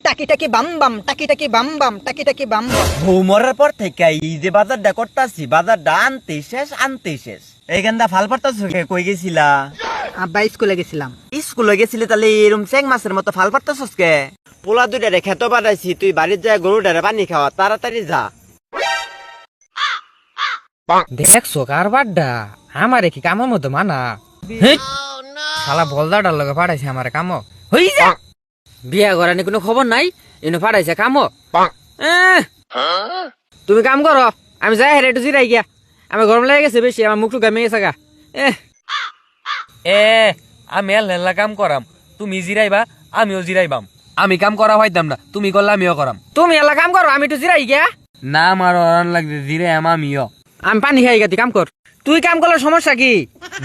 টাকি টাকি বাম বাম টাকি টাকি বাম বাম টাকি টাকি বাম বাম। বউ মরার পর থেকে এই যে বাজারটা করতাছি, বাজারটা আনতে শেষ। এইখানটা ফাল পারতাছ কই গেছিলা? আব্বা স্কুলে গেছিলাম। স্কুলে গেছিলি তাহলে এরম চেং মাছের মতো ফাল পারতাছস কে? পোলা দুইটারে খেত বাড়াইছি, তুই বাড়ির যায় গরুটারে পানি খাওয়া, তাড়াতাড়ি যা। দেখছো কারবারটা আমারে কি কামের মতো মানা? শালা বলদাটার লগে পাঠাইছে আমারে কাম হই যা। বিয়া করানি কোনো খবর নাই, এনে পাঠাইছে কাম। তুমি কাম করো, আমি যাই হেরে একটু জিরাই গিয়া। আমি গরম লেগে গেছে বেশি, আমার মুখটু গামে গেছে গা। আমি এল্লা কাম করাম, তুমি জিরাইবা আমিও জিরাইবাম। আমি কাম করা হইতাম না, তুমি করলে আমিও করাম। তুমি এলা কাম করো, আমি একটু জিরাই গিয়া। না আমার অরান লাগবে, জিরাই আমিও। আমি পানি খাই গা, তুই কাম কর। তুই কাম করলে সমস্যা কি?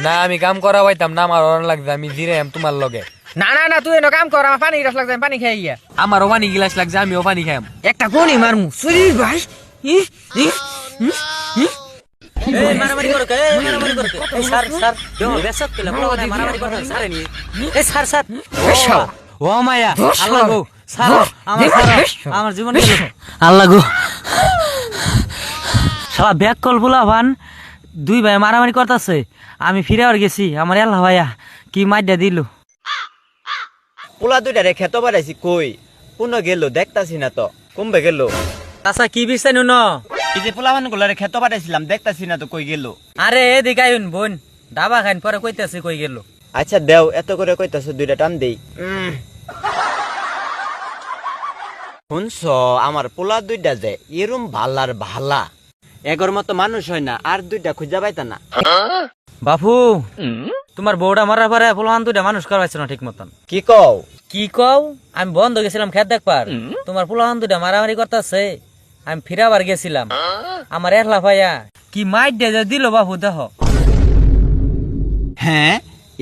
না আমি কাম করা হইতাম না, আমার অরান লাগবে, আমি জিরাইম তোমার লগে। না না না, তুই এনে কাম কর, আমার পানি গিলাস লাগছে, আমি পানি খাই গিয়া। আমারও পানি গিলাস লাগছে, আমিও পানি খাইম। একটা কোনি মারমু শরীর ভাই। মারামারি করো কে? মারামারি করো কে? এই স্যার স্যার বেসত কেলা বড় মারামারি করো স্যার নি। এই স্যার স্যার ও মায়া আল্লাহ গো স্যার আমার জীবন গেল আল্লাহ গো। শালা ব্যাক কল বলা ভান দুই ভাই মারামারি করতেছে, আমি ফিরে আর গেছি। আমার আল্লাহ ভাইয়া কি মাইডা দিল। পোলা দুইটারে খেত বাড়াইছি, কই কোন গেল দেখতাছি না তো, কমবে গেল। আচ্ছা কি বিষয় নুন? এই যে পোলা মানুষগুলারে খেত বাড়াইছিলাম, দেখতাছি না তো কই গেল। আরে এদিকে আইন বোন, ডাবা খাইন পরে কইতাছে কই গেল। আচ্ছা দেও, এত করে কইতাছ, দুইটা টান দেই। শুনছ, আমার পোলা দুইটা যে এরম ভালার ভালা, এগর মতো মানুষ হয় না, আর দুইটা খুঁজা পাইতা না। বাপু তোমার বউটা মারার পরে পোলাহান দুইটা মানুষ করবাইছে না ঠিক মতন। কি কও? কি কও? আমি বন্ধ গেছিলাম খেত দেখবার, তোমার পোলাহান দুইটা মারামারি করতেছে, আমি ফিরাবার গেছিলাম। আমার একলা ভাইয়া কি মাইট দিয়ে দিল বাপু দেহ। হ্যাঁ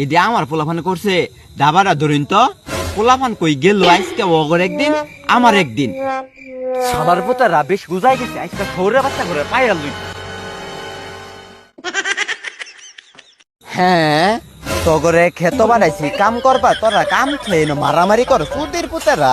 এদি আমার পোলাফান করছে, দাবারা ধরিন তো। পোলাফান কই গেল আজকে, ওগর একদিন আমার একদিন। সবার পোতারা বেশ গুজাই গেছে, আজকে সৌরে বাচ্চা করে পাইয়া লই। হ্যাঁ তগরে খেত বাড়াইছি, কাম করবা তোরা, কাম খেয়ে মারামারি কর সুদের পোতারা।